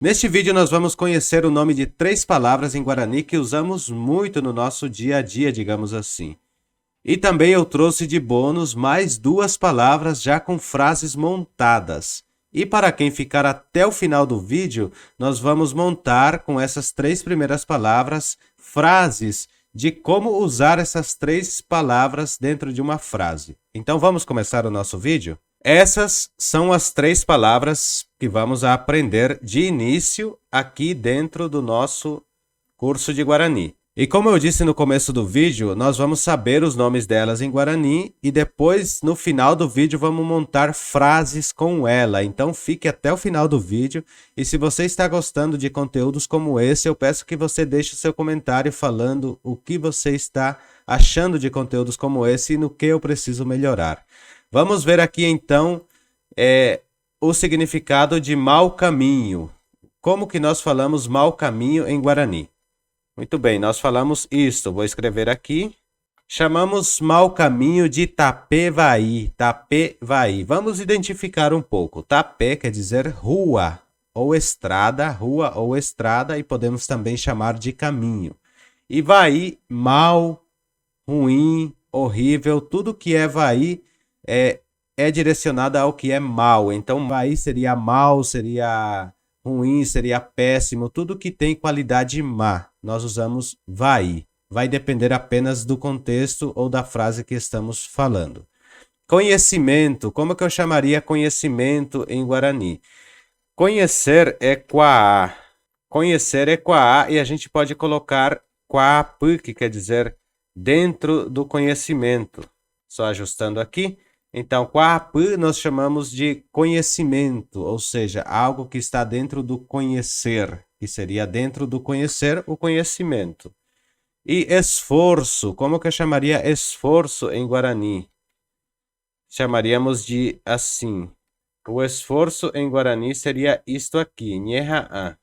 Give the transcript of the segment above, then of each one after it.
Neste vídeo nós vamos conhecer o nome de 3 palavras em Guarani que usamos muito no nosso dia a dia, digamos assim. E também eu trouxe de bônus mais 2 palavras já com frases montadas. E para quem ficar até o final do vídeo, nós vamos montar com essas 3 primeiras palavras frases de como usar essas 3 palavras dentro de uma frase. Então vamos começar o nosso vídeo? Essas são as 3 palavras que vamos aprender de início aqui dentro do nosso curso de Guarani. E como eu disse no começo do vídeo, nós vamos saber os nomes delas em Guarani e depois, no final do vídeo, vamos montar frases com ela. Então fique até o final do vídeo e se você está gostando de conteúdos como esse, eu peço que você deixe o seu comentário falando o que você está achando de conteúdos como esse e no que eu preciso melhorar. Vamos ver aqui então o significado de mau caminho. Como que nós falamos mau caminho em Guarani? Muito bem, nós falamos isto. Vou escrever aqui. Chamamos mau caminho de Tapevaí. Tapevaí. Vamos identificar um pouco. Tapé quer dizer rua ou estrada, e podemos também chamar de caminho. E Vaí, mal, ruim, horrível, tudo que é Vaí é direcionado ao que é mal. Então, Vaí seria mal, seria ruim, seria péssimo, tudo que tem qualidade má. Nós usamos Vaí. Vai depender apenas do contexto ou da frase que estamos falando. Conhecimento. Como que eu chamaria conhecimento em Guarani? Conhecer é quaá. Conhecer é quaá e a gente pode colocar quaapı, que quer dizer dentro do conhecimento. Só ajustando aqui. Então, quaapı nós chamamos de conhecimento, ou seja, algo que está dentro do conhecer, que seria dentro do conhecer o conhecimento. E esforço, como que eu chamaria esforço em Guarani? Chamaríamos de assim. O esforço em Guarani seria isto aqui, nheha'a.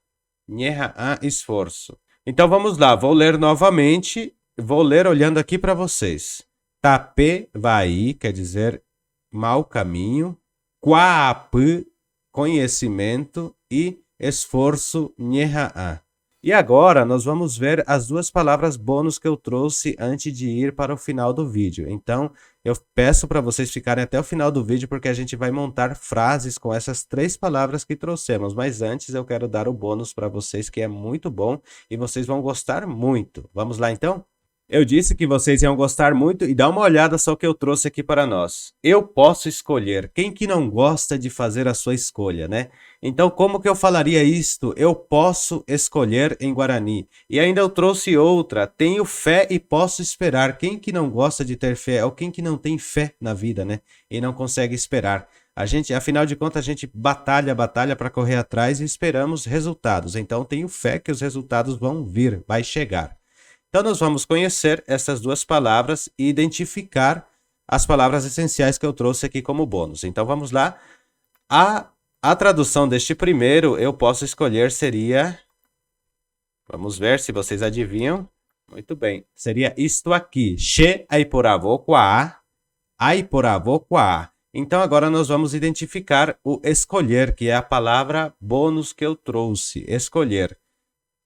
Nheha'a, esforço. Então vamos lá, vou ler novamente, vou ler olhando aqui para vocês. Tapevaí quer dizer mau caminho, quaapı, conhecimento e esforço, nheha'a. E agora nós vamos ver as 2 palavras bônus que eu trouxe antes de ir para o final do vídeo. Então eu peço para vocês ficarem até o final do vídeo porque a gente vai montar frases com essas 3 palavras que trouxemos. Mas antes eu quero dar o bônus para vocês que é muito bom e vocês vão gostar muito. Vamos lá então? Eu disse que vocês iam gostar muito e dá uma olhada só o que eu trouxe aqui para nós. Eu posso escolher. Quem que não gosta de fazer a sua escolha, né? Então, como que eu falaria isto? Eu posso escolher em Guarani. E ainda eu trouxe outra. Tenho fé e posso esperar. Quem que não gosta de ter fé? Ou quem que não tem fé na vida, né? E não consegue esperar. A gente, afinal de contas, a gente batalha para correr atrás e esperamos resultados. Então, tenho fé que os resultados vão vir, vai chegar. Então, nós vamos conhecer essas 2 palavras e identificar as palavras essenciais que eu trouxe aqui como bônus. Então, vamos lá. A tradução deste primeiro, eu posso escolher, seria... Vamos ver se vocês adivinham. Muito bem. Seria isto aqui. She aiporavô quaá. Aiporavô quaá. Então, agora nós vamos identificar o escolher, que é a palavra bônus que eu trouxe. Escolher.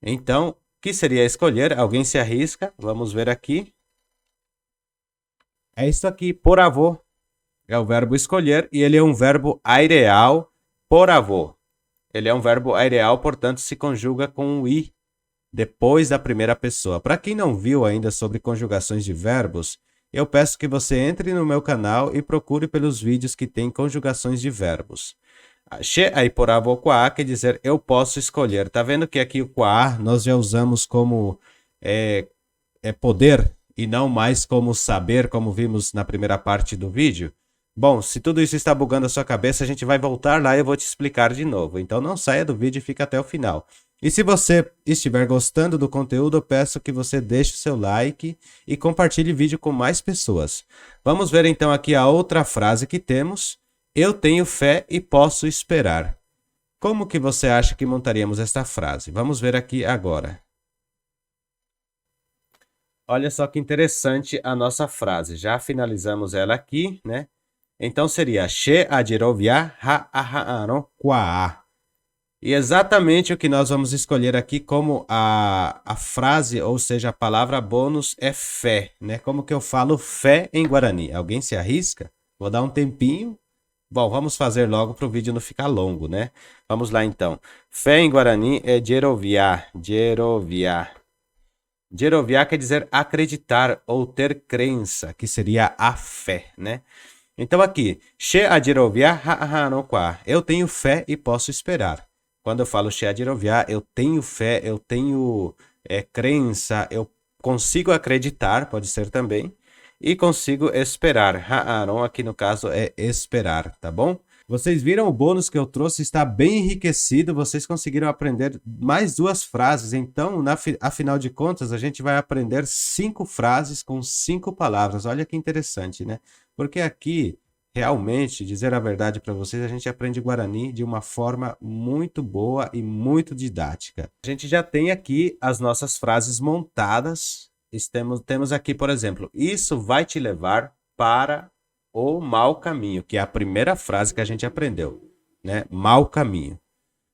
Então... que seria escolher? Alguém se arrisca? Vamos ver aqui. É isso aqui, por avô. É o verbo escolher e ele é um verbo aireal, por avô. Ele é um verbo aireal, portanto, se conjuga com o i depois da primeira pessoa. Para quem não viu ainda sobre conjugações de verbos, eu peço que você entre no meu canal e procure pelos vídeos que tem conjugações de verbos. She aiporavô quaá quer dizer eu posso escolher. Tá vendo que aqui o quaá nós já usamos como poder e não mais como saber, como vimos na primeira parte do vídeo? Bom, se tudo isso está bugando a sua cabeça, a gente vai voltar lá e eu vou te explicar de novo. Então não saia do vídeo e fica até o final. E se você estiver gostando do conteúdo, eu peço que você deixe o seu like e compartilhe o vídeo com mais pessoas. Vamos ver então aqui a outra frase que temos. Eu tenho fé e posso esperar. Como que você acha que montaríamos esta frase? Vamos ver aqui agora. Olha só que interessante a nossa frase. Já finalizamos ela aqui, né? Então seria She adirovia ha ahaano quaá. E exatamente o que nós vamos escolher aqui como a frase, ou seja, a palavra bônus é fé, né? Como que eu falo fé em Guarani? Alguém se arrisca? Vou dar um tempinho. Bom, vamos fazer logo para o vídeo não ficar longo, né? Vamos lá então. Fé em Guarani é Jeroviá. Jeroviá. Jeroviá quer dizer acreditar ou ter crença, que seria a fé, né? Então aqui, She Ajirovia Hahanokwa. Eu tenho fé e posso esperar. Quando eu falo She Ajirovia, eu tenho fé, eu tenho crença, eu consigo acreditar, pode ser também, e consigo esperar. Ha'aron aqui no caso é esperar, tá bom? Vocês viram o bônus que eu trouxe, está bem enriquecido, vocês conseguiram aprender mais 2 frases, então, afinal de contas, a gente vai aprender 5 frases com 5 palavras. Olha que interessante, né? Porque aqui, realmente, dizer a verdade para vocês, a gente aprende Guarani de uma forma muito boa e muito didática. A gente já tem aqui as nossas frases montadas. Temos aqui, por exemplo, isso vai te levar para o mau caminho, que é a primeira frase que a gente aprendeu, né? Mau caminho.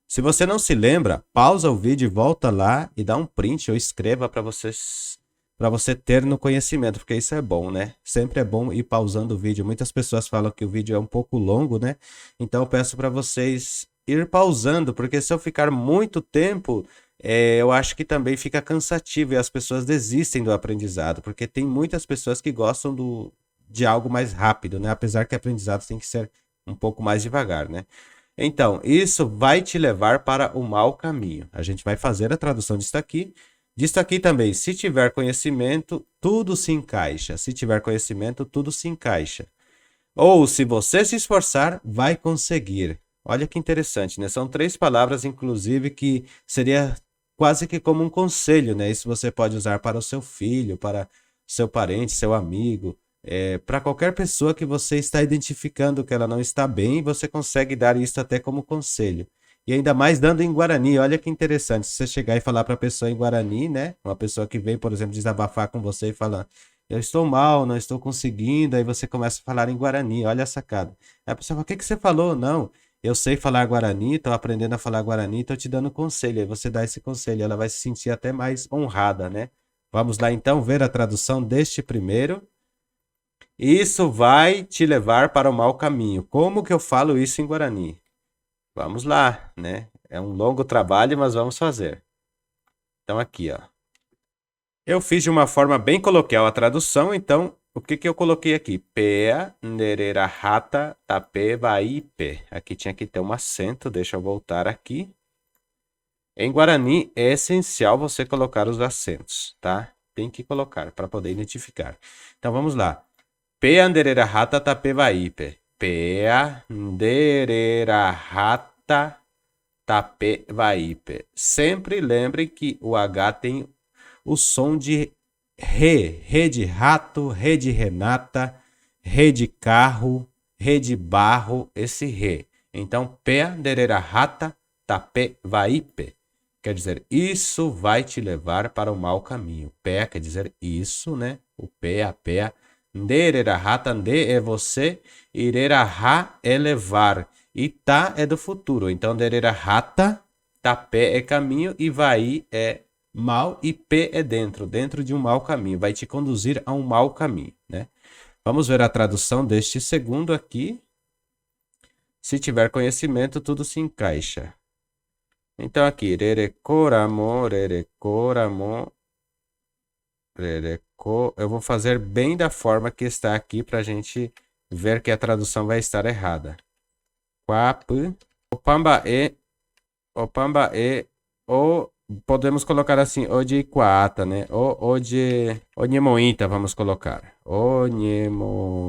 Se você não se lembra, pausa o vídeo, volta lá e dá um print ou escreva para você ter no conhecimento, porque isso é bom, né? Sempre é bom ir pausando o vídeo. Muitas pessoas falam que o vídeo é um pouco longo, né? Então eu peço para vocês ir pausando, porque se eu ficar muito tempo, eu acho que também fica cansativo e as pessoas desistem do aprendizado, porque tem muitas pessoas que gostam de algo mais rápido, né? Apesar que aprendizado tem que ser um pouco mais devagar, né? Então, isso vai te levar para o mau caminho. A gente vai fazer a tradução disso aqui. Disso aqui também, se tiver conhecimento, tudo se encaixa. Se tiver conhecimento, tudo se encaixa. Ou, se você se esforçar, vai conseguir. Olha que interessante, né? São 3 palavras, inclusive, que seria quase que como um conselho, né? Isso você pode usar para o seu filho, para seu parente, seu amigo, para qualquer pessoa que você está identificando que ela não está bem, você consegue dar isso até como conselho. E ainda mais dando em Guarani, olha que interessante. Se você chegar e falar para a pessoa em Guarani, né? Uma pessoa que vem, por exemplo, desabafar com você e falar: eu estou mal, não estou conseguindo. Aí você começa a falar em Guarani, olha a sacada. Aí a pessoa fala: o que que você falou? Não, eu sei falar Guarani, estou aprendendo a falar Guarani, estou te dando conselho. Aí você dá esse conselho, ela vai se sentir até mais honrada, né? Vamos lá então ver a tradução deste primeiro. Isso vai te levar para o mau caminho. Como que eu falo isso em Guarani? Vamos lá, né? É um longo trabalho, mas vamos fazer. Então aqui, ó. Eu fiz de uma forma bem coloquial a tradução, então o que que eu coloquei aqui? Pea, nerera, rata, tape, vaipe. Aqui tinha que ter um acento, deixa eu voltar aqui. Em Guarani é essencial você colocar os acentos, tá? Tem que colocar para poder identificar. Então vamos lá. Peanderera rata tapevaipe. Peanderera rata tapevaipe. Sempre lembrem que o H tem o som de re. Re de rato, re de Renata, re de carro, re de barro, esse re. Então, peanderera rata tapevaipe. Quer dizer, isso vai te levar para o mau caminho. Pé quer dizer isso, né? O pé, a pé. Ndererahata, nde é você, irerahá é levar, e tá é do futuro. Então, ndererahata, tapé é caminho, e vai é mal, e pé é dentro de um mau caminho. Vai te conduzir a um mau caminho, né? Vamos ver a tradução deste segundo aqui. Se tiver conhecimento, tudo se encaixa. Então aqui, rerecoramo, rerecoramo, rereco. Eu vou fazer bem da forma que está aqui para a gente ver que a tradução vai estar errada. Quap, opamba e, o, podemos colocar assim, o de Quata, né? O de Onyemointa, vamos colocar. Onyemointa.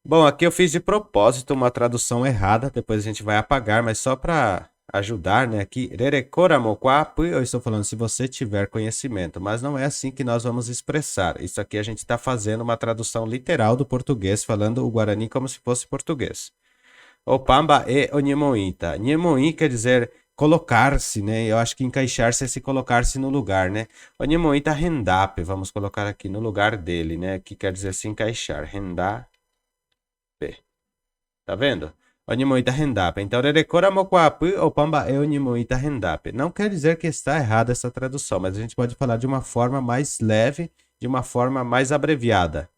Bom, aqui eu fiz de propósito uma tradução errada, depois a gente vai apagar, mas só para ajudar, né? Aqui, rerecoramoquapu, eu estou falando se você tiver conhecimento, mas não é assim que nós vamos expressar. Isso aqui a gente está fazendo uma tradução literal do português, falando o Guarani como se fosse português. Opamba e onyemointa. Nyemoin quer dizer colocar-se, né? Eu acho que encaixar-se é se colocar-se no lugar, né? Onyemointa rendape, vamos colocar aqui no lugar dele, né? Que quer dizer se encaixar. Rendape. Tá vendo? Onimuita Rendape. Então, Rerecora Mocoapu ou Pambae Onimuita Rendape. Não quer dizer que está errada essa tradução, mas a gente pode falar de uma forma mais leve, de uma forma mais abreviada.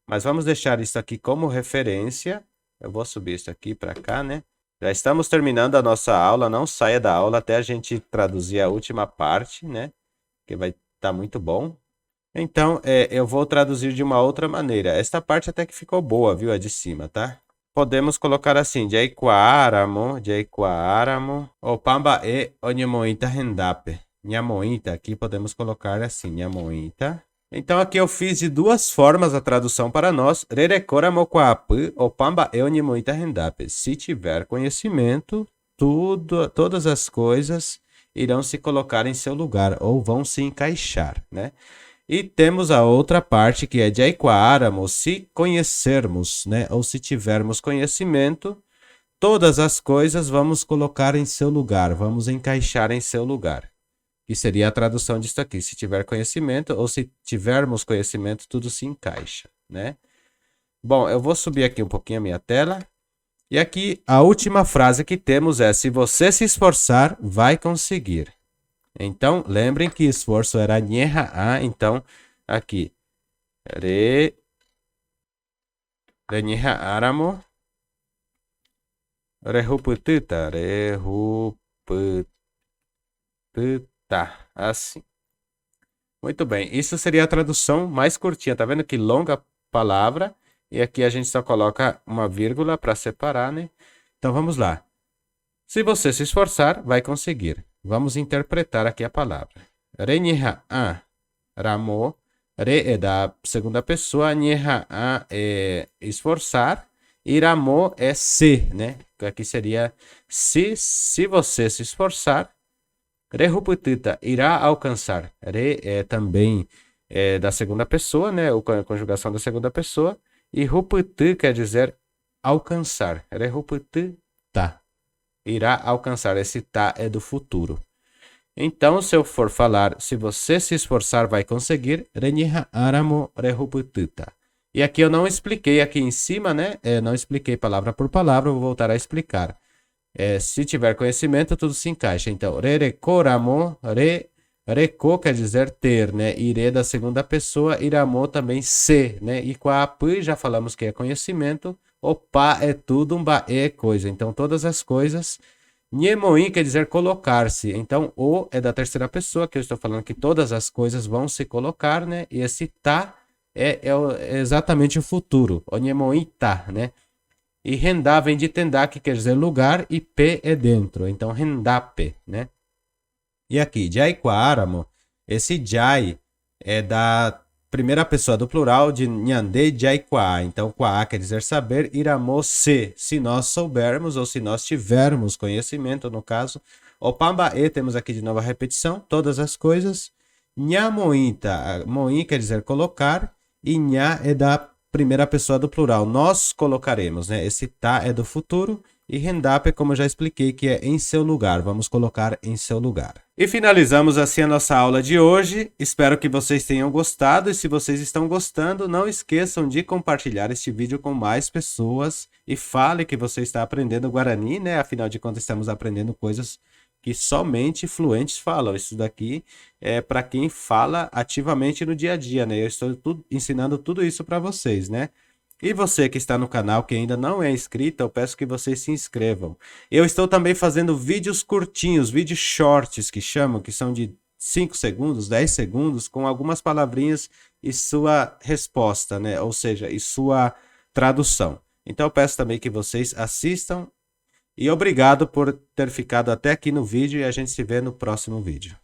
Mas vamos deixar isso aqui como referência. Eu vou subir isso aqui para cá, né? Já estamos terminando a nossa aula. Não saia da aula até a gente traduzir a última parte, né? Que vai estar muito bom. Então, eu vou traduzir de uma outra maneira. Esta parte até que ficou boa, viu? A de cima, tá? Podemos colocar assim, Jaiquaramo, ou Pambae Onimuita Rendape. Nhamoita, aqui podemos colocar assim, Nhamoita. Então aqui eu fiz de duas formas a tradução para nós. Rerecora Mocoapu, ou Pambae Onimuita Rendape. Se tiver conhecimento, todas as coisas irão se colocar em seu lugar, ou vão se encaixar, né? E temos a outra parte que é de Jaiquaramo, se conhecermos, né? Ou se tivermos conhecimento, todas as coisas vamos colocar em seu lugar, vamos encaixar em seu lugar. Que seria a tradução disso aqui. Se tiver conhecimento ou se tivermos conhecimento, tudo se encaixa, né? Bom, eu vou subir aqui um pouquinho a minha tela. E aqui a última frase que temos é: se você se esforçar, vai conseguir. Então, lembrem que esforço era nyeha-a, então, aqui, nyeha-aramo, rehuputita, assim. Muito bem, isso seria a tradução mais curtinha, tá vendo que longa palavra, e aqui a gente só coloca uma vírgula para separar, né? Então, vamos lá. Se você se esforçar, vai conseguir. Vamos interpretar aqui a palavra. Re-nyeha-a, ramo. Re é da segunda pessoa, nyeha-a é esforçar, e ramo é se, né? Aqui seria se você se esforçar, rehuputita, irá alcançar. Re é também da segunda pessoa, né? A conjugação da segunda pessoa. E ruputu quer dizer alcançar. Rehuputita. Irá alcançar. Esse tá é do futuro. Então, se eu for falar, se você se esforçar, vai conseguir. Renyiha aramo rehuputita. E aqui eu não expliquei aqui em cima, né? Não expliquei palavra por palavra, vou voltar a explicar. Se tiver conhecimento, tudo se encaixa. Então, rerecoramo, reco quer dizer ter, né? Ire da segunda pessoa, iramo também se, né? E com a apu já falamos que é conhecimento. Opa é tudo, umba é coisa. Então, todas as coisas. Nhemoin quer dizer colocar-se. Então, o é da terceira pessoa, que eu estou falando que todas as coisas vão se colocar, né? E esse tá é exatamente o futuro. O nhemoin tá, né? E rendá vem de tendá, que quer dizer lugar, e p é dentro. Então, rendape, né? E aqui, jaiquaramo, esse jai é da primeira pessoa do plural de Nhande Jaiquá. Então, Quá quer dizer saber, Iramo se nós soubermos ou se nós tivermos conhecimento, no caso. O Pambae, temos aqui de novo a repetição, todas as coisas. Nhamointa, Moin quer dizer colocar, e Nha é da primeira pessoa do plural. Nós colocaremos, né? Esse tá é do futuro. E rendape, como eu já expliquei, que é em seu lugar. Vamos colocar em seu lugar. E finalizamos assim a nossa aula de hoje. Espero que vocês tenham gostado. E se vocês estão gostando, não esqueçam de compartilhar este vídeo com mais pessoas. E fale que você está aprendendo Guarani, né? Afinal de contas, estamos aprendendo coisas que somente fluentes falam. Isso daqui é para quem fala ativamente no dia a dia, né? Eu estou ensinando tudo isso para vocês, né? E você que está no canal, que ainda não é inscrito, eu peço que vocês se inscrevam. Eu estou também fazendo vídeos curtinhos, vídeos shorts que chamam, que são de 5 segundos, 10 segundos, com algumas palavrinhas e sua resposta, né? Ou seja, e sua tradução. Então eu peço também que vocês assistam e obrigado por ter ficado até aqui no vídeo e a gente se vê no próximo vídeo.